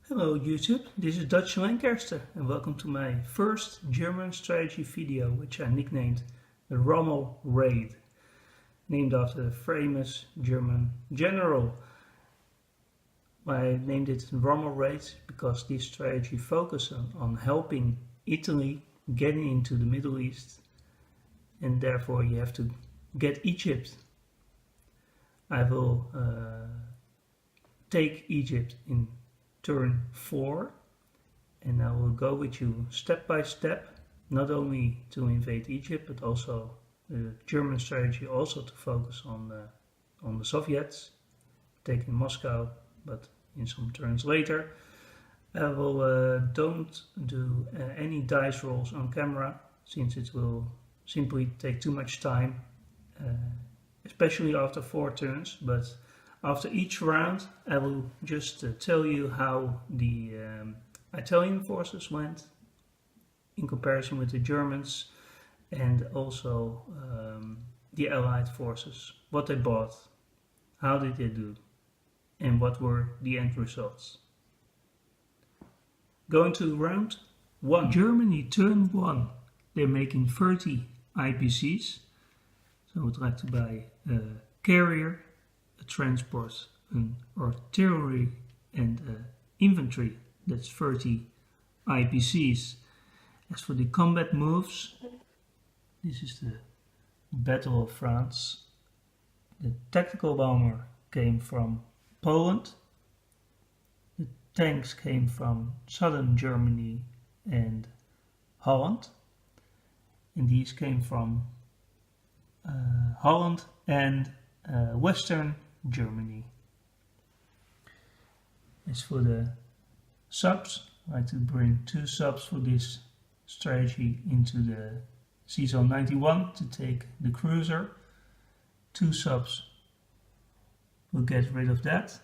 Hello YouTube, this is Dutch Lancaster and welcome to my first German strategy video, which I nicknamed the Rommel Raid, named after the famous German general. I named it Rommel Raid because this strategy focuses on helping Italy getting into the Middle East, and therefore you have to get Egypt. I will take Egypt in turn 4, and I will go with you step by step, not only to invade Egypt but also the German strategy also to focus on the Soviets, taking Moscow, but in some turns later. I will don't do any dice rolls on camera, since it will simply take too much time, especially after 4 turns, but after each round, I will just tell you how the Italian forces went in comparison with the Germans, and also the Allied forces, what they bought, how did they do, and what were the end results. Going to round 1. Germany turn 1. They're making 30 IPCs, so I would like to buy a carrier, a transport, an artillery, and infantry. That's 30 IPCs. As for the combat moves, this is the Battle of France. The tactical bomber came from Poland. The tanks came from southern Germany and Holland. And these came from Holland and Western Germany. As for the subs, I like to bring 2 subs for this strategy into the Season 91 to take the cruiser. 2 subs will get rid of that.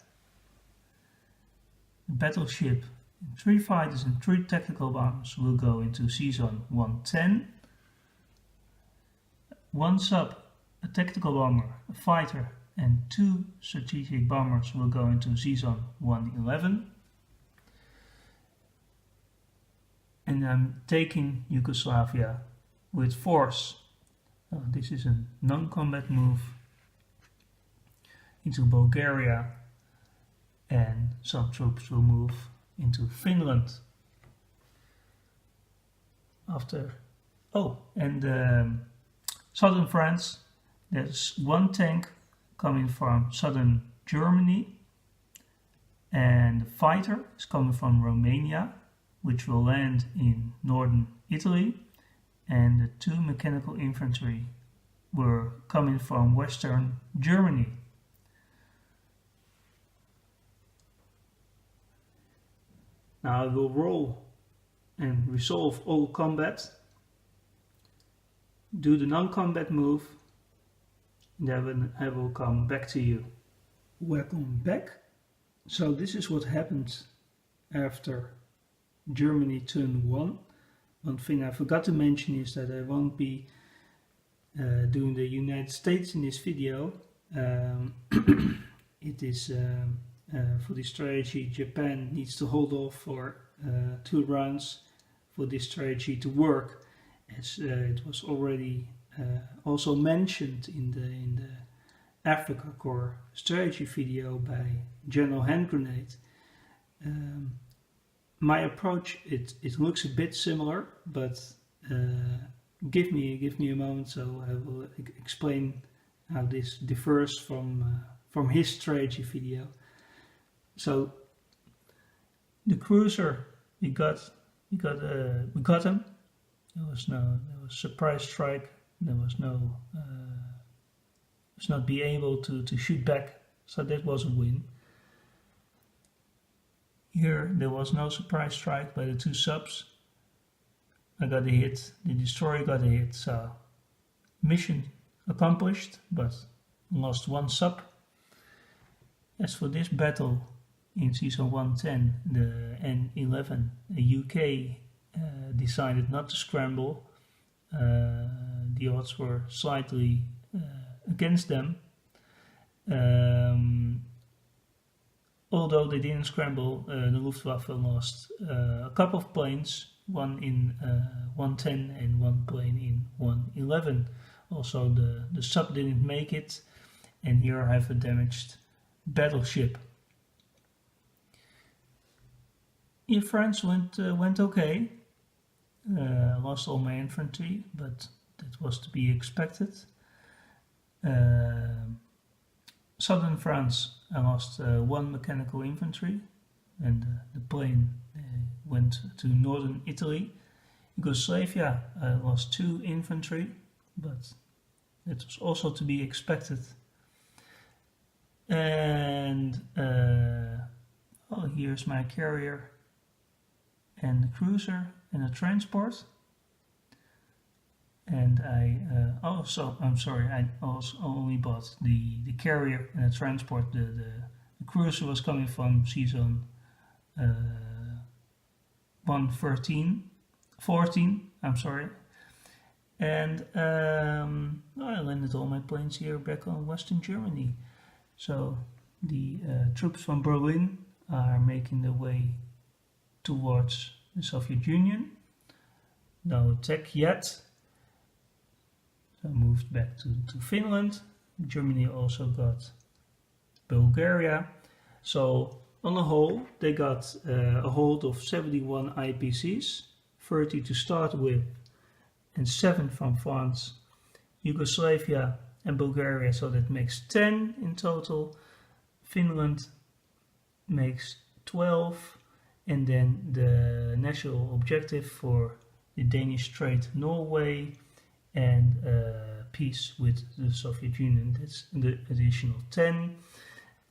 The battleship, 3 fighters and 3 tactical bombers will go into Season 110. 1 sub, a tactical bomber, a fighter, and 2 strategic bombers will go into Season 111. And I'm taking Yugoslavia with force. This is a non-combat move into Bulgaria, and some troops will move into Finland. Southern France, there's 1 tank coming from southern Germany, and the fighter is coming from Romania, which will land in northern Italy, and the 2 mechanical infantry were coming from western Germany. Now I will roll and resolve all combat, do the non-combat move, and then I will come back to you. Welcome back. So this is what happened after Germany turn 1. One thing I forgot to mention is that I won't be doing the United States in this video. It is for this strategy, Japan needs to hold off for 2 rounds for this strategy to work, as it was already also mentioned in the Africa Corps strategy video by General Hand Grenade. My approach, it looks a bit similar, but give me a moment, so I will explain how this differs from his strategy video. So the cruiser, we got him. There was surprise strike. There was not be able to shoot back, so that was a win. Here there was no surprise strike by the 2 subs. I got a hit, the destroyer got a hit, so mission accomplished, but lost 1 sub. As for this battle in Season 110, the N11, the UK decided not to scramble. The odds were slightly against them. although they didn't scramble, the Luftwaffe lost a couple of planes, one in 110 and one plane in 111. Also the sub didn't make it, and here I have a damaged battleship. In France went okay. Lost all my infantry, but that was to be expected. Southern France, I lost one mechanical infantry, and the plane went to northern Italy. Yugoslavia, I lost 2 infantry, but that was also to be expected. And here's my carrier and the cruiser and a transport. And I also only bought the carrier and the transport. The cruiser was coming from season 14, I'm sorry. And I landed all my planes here back on Western Germany. So the troops from Berlin are making their way towards the Soviet Union. No attack yet. So I moved back to Finland. Germany also got Bulgaria. So on the whole, they got a hold of 71 IPCs, 30 to start with, and 7 from France, Yugoslavia and Bulgaria, so that makes 10 in total. Finland makes 12, and then the national objective for the Danish Strait, Norway, and peace with the Soviet Union, that's the additional 10,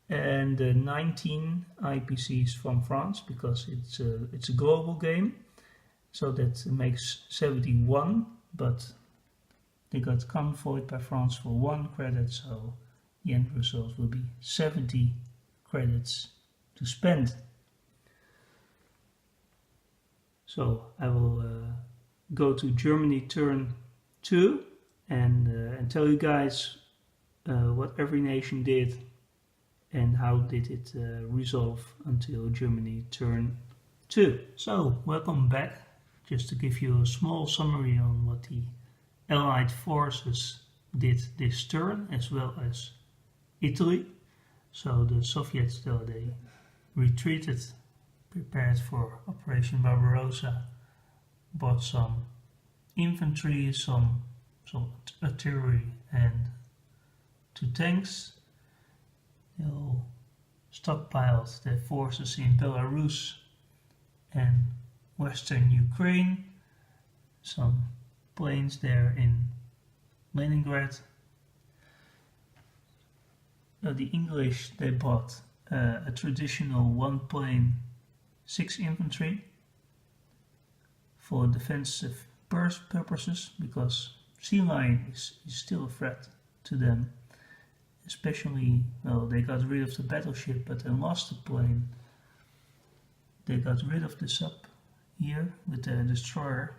and 19 IPCs from France, because it's a global game, so that makes 71, but they got convoyed by France for 1 credit, so the end result will be 70 credits to spend. So I will go to Germany turn 2 and tell you guys what every nation did and how did it resolve until Germany turn 2. So welcome back. Just to give you a small summary on what the Allied forces did this turn, as well as Italy. So the Soviets, though they retreated, prepared for Operation Barbarossa, bought some infantry, some artillery and 2 tanks. They all stockpiled their forces in Belarus and Western Ukraine, some planes there in Leningrad. The English, they bought a traditional 1 plane, 6 infantry for defensive purposes, because sea lion is still a threat to them. Especially, well, they got rid of the battleship, but they lost the plane. They got rid of the sub here with the destroyer,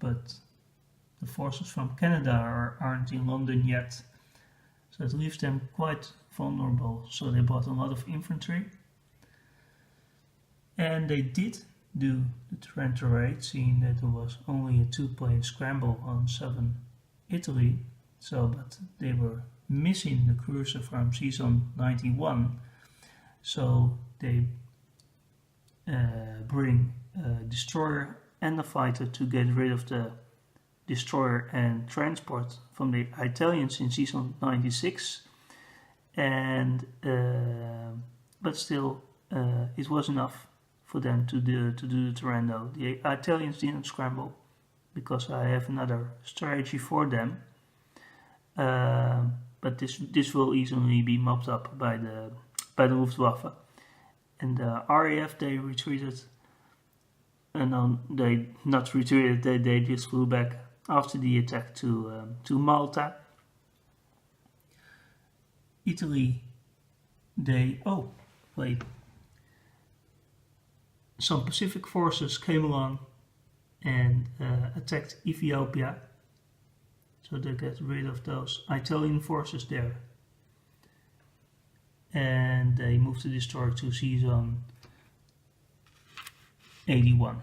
but the forces from Canada aren't in London yet, so it leaves them quite vulnerable. So they bought a lot of infantry, and they did do the Trento raid, seeing that there was only a 2-plane scramble on southern Italy. So, but they were missing the cruiser from season 91, so they bring a destroyer and a fighter to get rid of the destroyer and transport from the Italians in season 96, and but still it was enough for them to do the Trento. The Italians didn't scramble because I have another strategy for them, but this will easily be mopped up by the Luftwaffe. And the RAF, they retreated, and they not retreated, they just flew back after the attack to Malta. Italy, some Pacific forces came along and attacked Ethiopia, so they got rid of those Italian forces there. and they moved the destroyer to sea zone 81.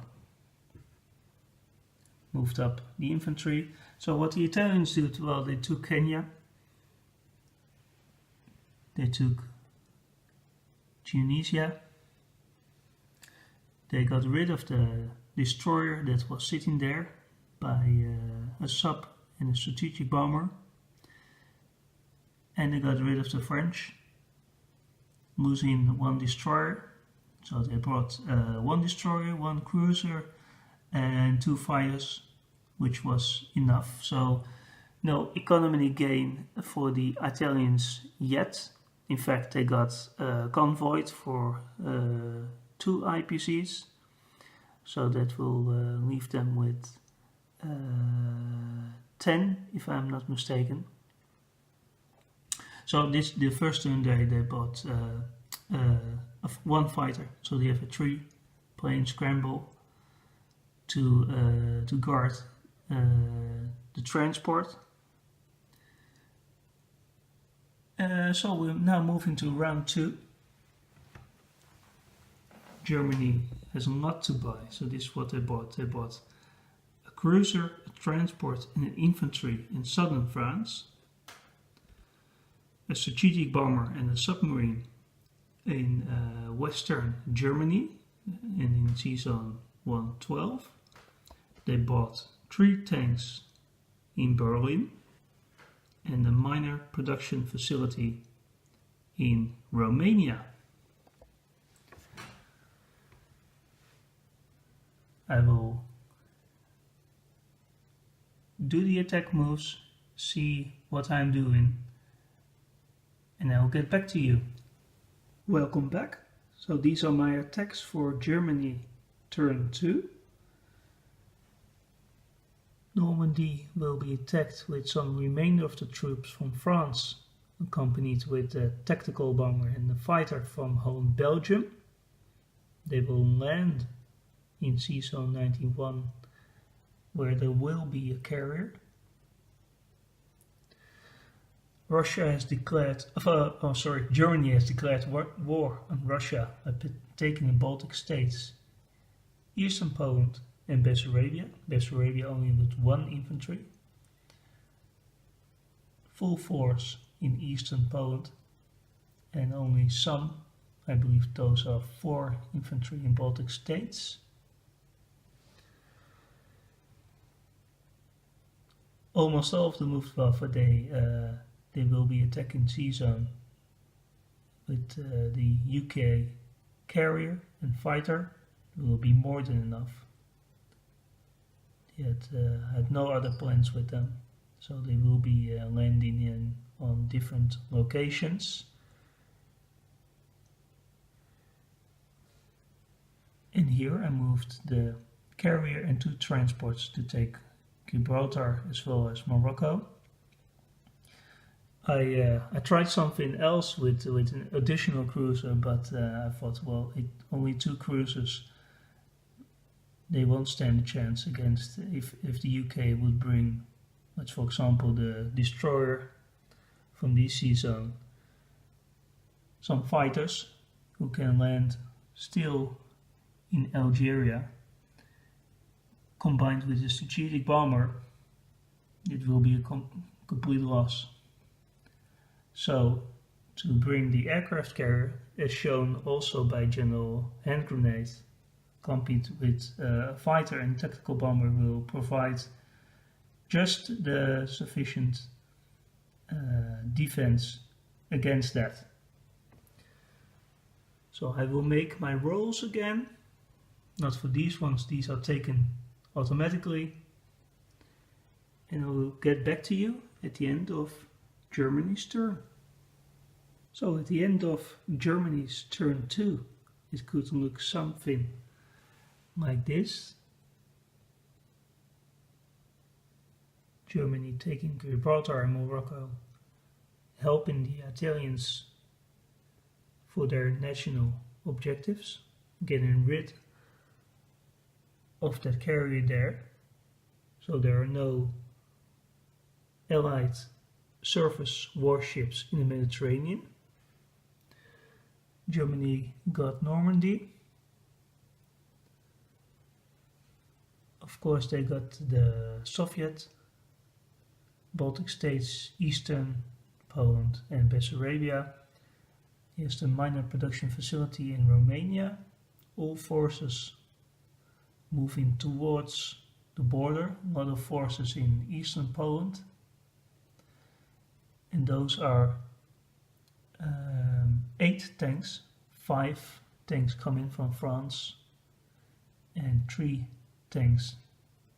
Moved up the infantry. So what the Italians did, well, they took Kenya, they took Tunisia, they got rid of the destroyer that was sitting there by a sub and a strategic bomber, and they got rid of the French, losing one destroyer. So they brought one destroyer, one cruiser, and 2 fighters, which was enough. So no economy gain for the Italians yet. In fact, they got convoyed for 2 IPCs, so that will leave them with 10, if I'm not mistaken. So the first turn they bought 1 fighter, so they have a 3-plane scramble to guard the transport. So we're now moving to round 2. Germany has a lot to buy, so this is what they bought. They bought a cruiser, a transport and an infantry in southern France, a strategic bomber and a submarine in western Germany and in sea zone 112. They bought 3 tanks in Berlin and a minor production facility in Romania. I will do the attack moves, see what I'm doing, and I'll get back to you. Welcome back. So these are my attacks for Germany turn 2. Normandy will be attacked with some remainder of the troops from France, accompanied with a tactical bomber and a fighter from home Belgium. They will land in sea zone 91, where there will be a carrier. Germany has declared war on Russia by taking the Baltic states, eastern Poland and Bessarabia. Bessarabia only with 1 infantry. Full force in eastern Poland and only some, I believe those are 4 infantry in Baltic states. Almost all of the Luftwaffe, they will be attacking sea zone with the UK carrier and fighter. It will be more than enough. They had no other plans with them, so they will be landing on different locations. And here I moved the carrier and 2 transports to take Gibraltar as well as Morocco. I tried something else with an additional cruiser, but I thought, well, only 2 cruisers, they won't stand a chance against if the UK would bring, let's for example, the destroyer from the sea zone, some fighters who can land still in Algeria, combined with a strategic bomber, it will be a complete loss. So, to bring the aircraft carrier, as shown also by General Hand Grenade, accompanied with a fighter and tactical bomber, will provide just the sufficient defense against that. So I will make my rolls again, not for these ones, these are taken automatically, and I will get back to you at the end of Germany's turn. So at the end of Germany's turn 2, it could look something like this. Germany taking Gibraltar and Morocco, helping the Italians for their national objectives, getting rid of that carrier there, so there are no Allied surface warships in the Mediterranean. Germany got Normandy. Of course, they got the Soviet, Baltic states, Eastern Poland and Bessarabia. Here's the minor production facility in Romania. All forces moving towards the border. A lot of forces in Eastern Poland. And those are 8 tanks, 5 tanks coming from France and 3 tanks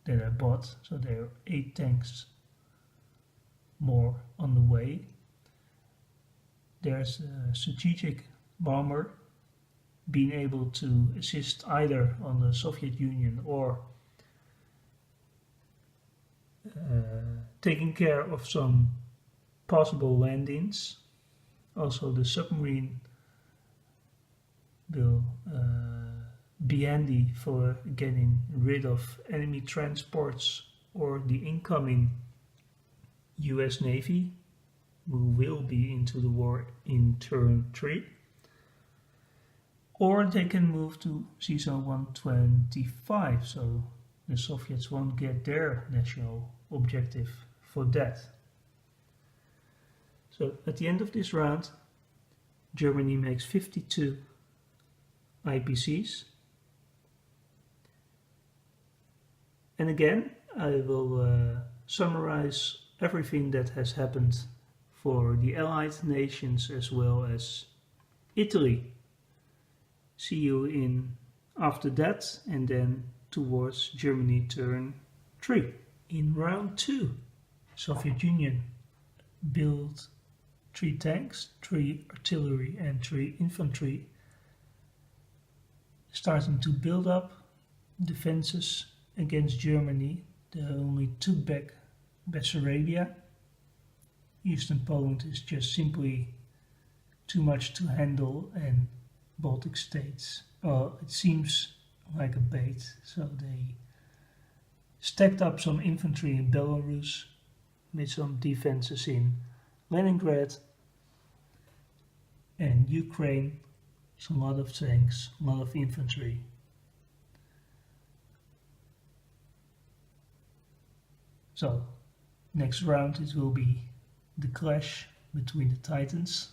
that I bought, so there are 8 tanks more on the way. There's a strategic bomber being able to assist either on the Soviet Union or taking care of some possible landings. Also the submarine will be handy for getting rid of enemy transports or the incoming US Navy, who will be into the war in turn 3. Or they can move to CISO 125, so the Soviets won't get their national objective for that. So at the end of this round, Germany makes 52 IPCs. And again, I will summarize everything that has happened for the Allied nations as well as Italy. See you in after that, and then towards Germany turn 3. In round 2, Soviet Union built 3 tanks, 3 artillery and 3 infantry, starting to build up defenses against Germany. They only took back Bessarabia. Eastern Poland is just simply too much to handle, and Baltic states, well, it seems like a bait, so they stacked up some infantry in Belarus, made some defenses in Leningrad and Ukraine, so a lot of tanks, a lot of infantry. So, next round it will be the clash between the Titans.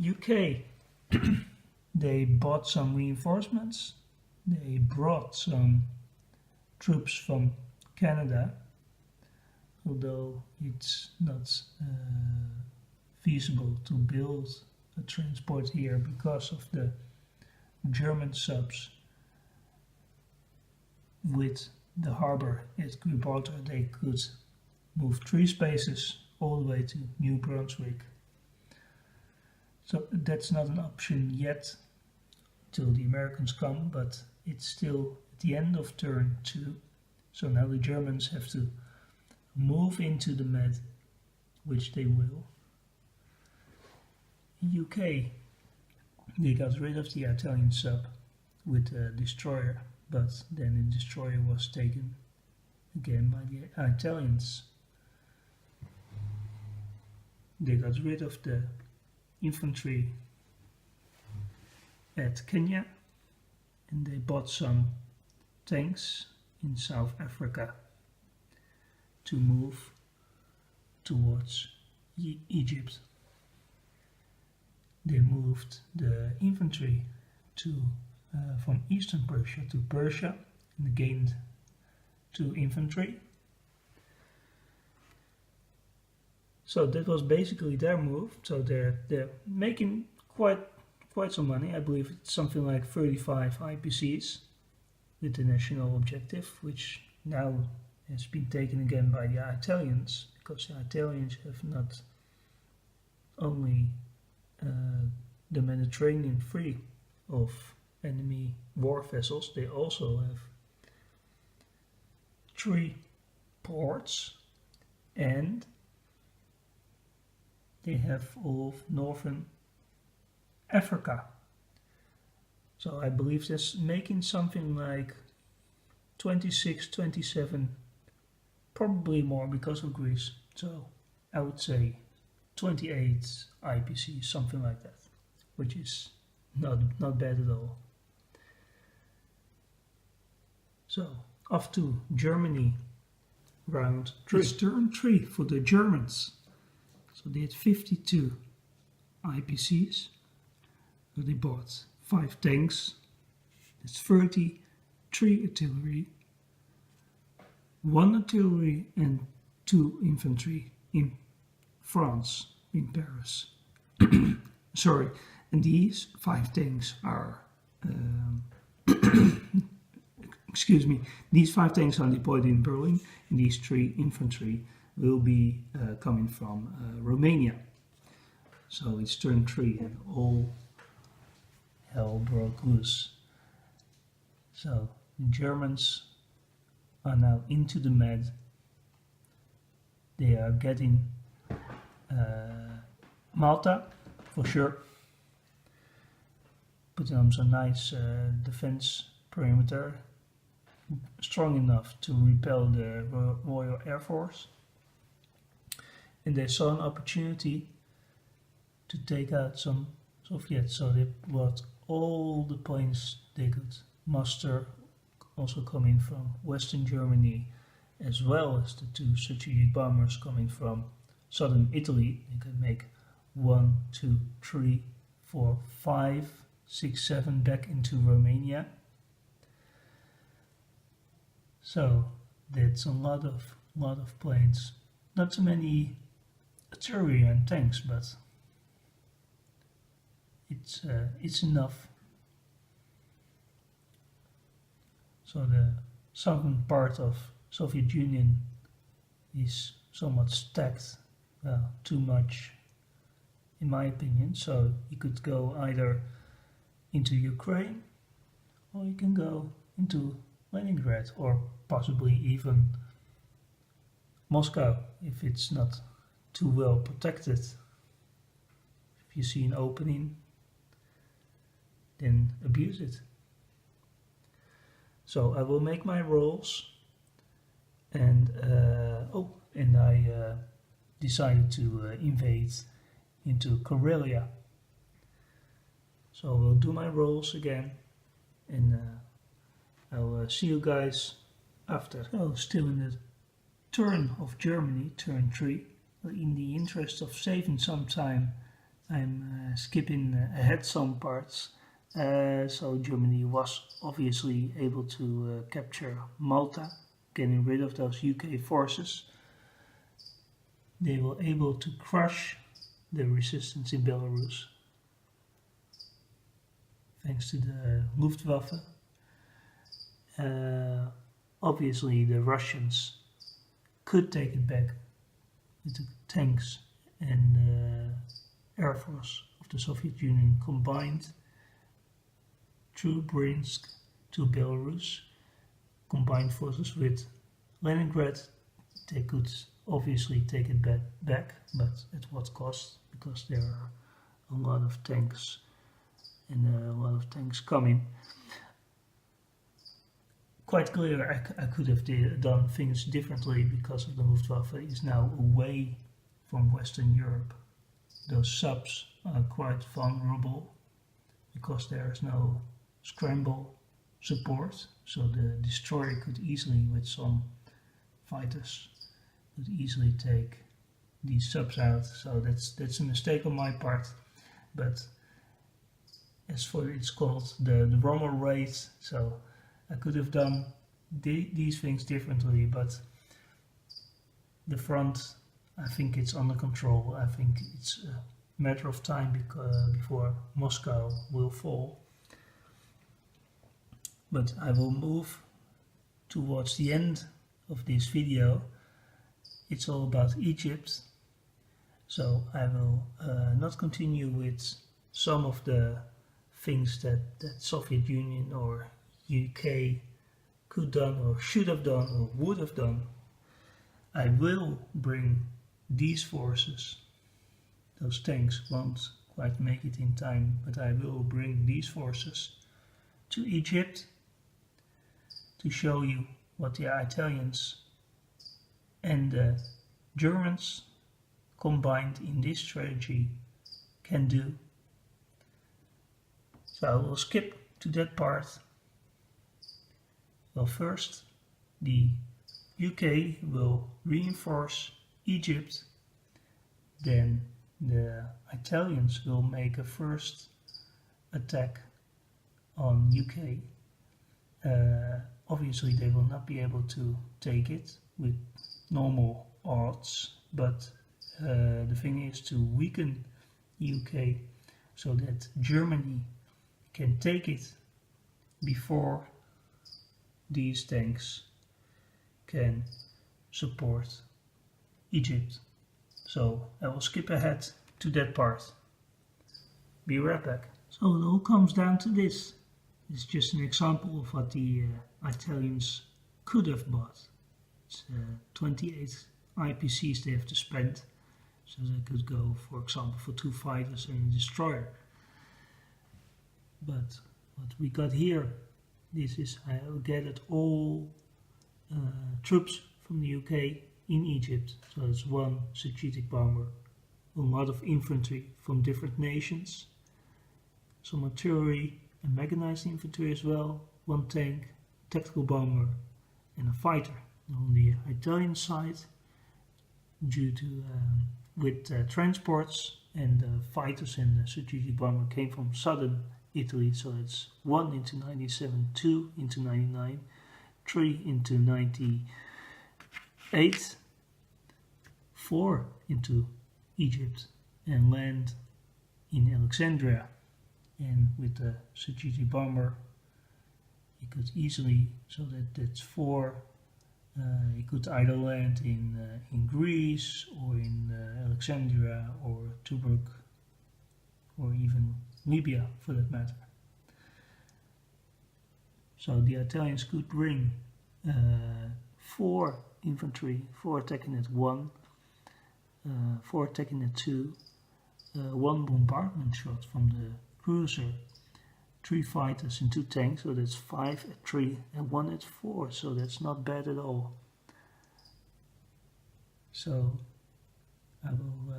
UK, they bought some reinforcements, they brought some troops from Canada, although it's not feasible to build a transport here because of the German subs with the harbor at Gibraltar. They could move 3 spaces all the way to New Brunswick. So that's not an option yet till the Americans come, but it's still at the end of turn 2. So now the Germans have to move into the Med, which they will. UK, they got rid of the Italian sub with a destroyer, but then the destroyer was taken again by the Italians. They got rid of the infantry at Kenya, and they bought some tanks in South Africa to move towards Egypt. They moved the infantry to from Eastern Persia to Persia and gained 2 infantry. So that was basically their move. So they're making quite some money. I believe it's something like 35 IPCs with the national objective, which now has been taken again by the Italians, because the Italians have not only the Mediterranean free of enemy war vessels, they also have 3 ports, and they have all of northern Africa. So I believe that's making something like 26, 27, probably more because of Greece. So I would say 28 IPC, something like that. which is not bad at all. So, off to Germany, round 3. It's turn 3 for the Germans. So they had 52 IPCs. So they bought 5 tanks. That's 30, 3 artillery, 1 artillery and 2 infantry in France, in Paris. Sorry, and these 5 tanks are excuse me, these 5 tanks are deployed in Berlin, and these 3 infantry will be coming from Romania. So it's turn 3 and all hell broke loose. So the Germans are now into the med. They are getting Malta for sure. Put on some nice defense perimeter, strong enough to repel the Royal Air Force, and they saw an opportunity to take out some Soviets, so they brought all the planes they could muster, also coming from Western Germany, as well as the 2 strategic bombers coming from southern Italy. They could make 1, 2, 3, 4, 5, 6, 7 back into Romania. So that's a lot of planes. Not so many artillery and tanks, but it's enough. So the southern part of Soviet Union is somewhat stacked, too much in my opinion. So you could go either into Ukraine or you can go into Leningrad or possibly even Moscow if it's not too well protected. If you see an opening, then abuse it. So I will make my rolls, and I decided to invade into Karelia. So we'll do my rolls again, and I'll see you guys after. So still in the turn of Germany, turn 3. In the interest of saving some time, I'm skipping ahead some parts. So Germany was obviously able to capture Malta, getting rid of those UK forces. They were able to crush the resistance in Belarus, thanks to the Luftwaffe. Obviously the Russians could take it back with the tanks and Air Force of the Soviet Union combined through Bryansk to Belarus. Combined forces with Leningrad, they could obviously take it back, but at what cost? Because there are a lot of tanks and a lot of tanks coming. Quite clear I could have done things differently because of the Luftwaffe is now away from Western Europe. Those subs are quite vulnerable because there is no scramble support, so the destroyer could easily, with some fighters, could easily take these subs out. So that's a mistake on my part. But as for it's called the Rommel raid, so I could have done these things differently, but the front, I think it's under control. I think it's a matter of time before Moscow will fall. But I will move towards the end of this video. It's all about Egypt, so I will not continue with some of the things that Soviet Union or UK could done or should have done or would have done. I will bring these forces. Those tanks won't quite make it in time, but I will bring these forces to Egypt to show you what the Italians and the Germans combined in this strategy can do. So I will skip to that part. Well, first the UK will reinforce Egypt, then the Italians will make a first attack on UK. Obviously they will not be able to take it with normal odds, but the thing is to weaken UK so that Germany can take it before these tanks can support Egypt. So I will skip ahead to that part. Be right back. So it all comes down to this. It's just an example of what the Italians could have bought. It's 28 IPCs they have to spend. So they could go, for example, for 2 fighters and a destroyer. But what we got here, this is I gathered all troops from the UK in Egypt. So it's 1 strategic bomber, a lot of infantry from different nations, some artillery and mechanized infantry as well, 1 tank, tactical bomber and a fighter. And on the Italian side, due to with transports and fighters and the strategic bomber came from southern Italy, so it's 1 into 97, 2 into 99, 3 into 98, 4 into Egypt and land in Alexandria. And with the strategic bomber you could easily, so that's 4, you could either land in Greece or in Alexandria or Tobruk or even Libya for that matter. So the Italians could bring 4 infantry, 4 attacking at 1, 4 attacking at 2, 1 bombardment shot from the cruiser, 3 fighters and 2 tanks, so that's 5 at 3 and 1 at 4, so that's not bad at all. So I will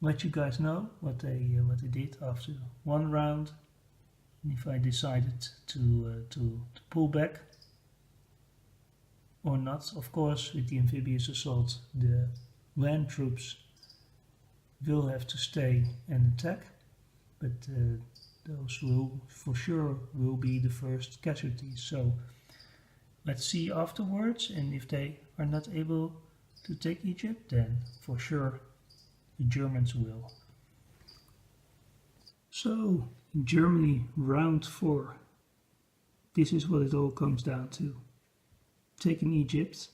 let you guys know what they did after 1 round, and if I decided to pull back or not. Of course, with the amphibious assault, the land troops will have to stay and attack, but those will for sure will be the first casualties. So let's see afterwards, and if they are not able to take Egypt, then for sure the Germans will. So Germany round 4. This is what it all comes down to. Taking Egypt,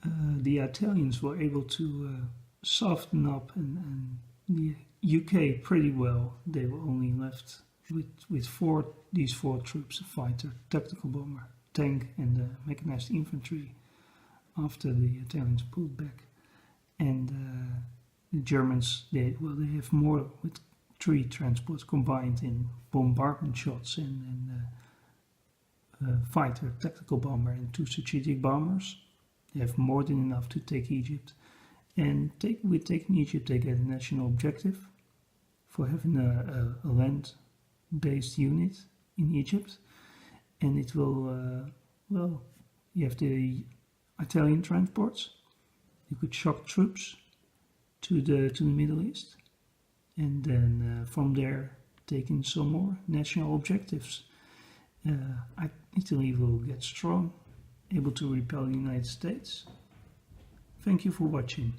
the Italians were able to soften up and the UK pretty well. They were only left with these four troops: a fighter, tactical bomber, tank and mechanized infantry after the Italians pulled back. And the Germans, they have more, with 3 transports combined in bombardment shots and fighter, tactical bomber and 2 strategic bombers. They have more than enough to take Egypt. And with taking Egypt, they get a national objective for having a land-based unit in Egypt. And it will, you have the Italian transports. You could shock troops to the Middle East. And then from there, taking some more national objectives. Italy will get strong, able to repel the United States. Thank you for watching.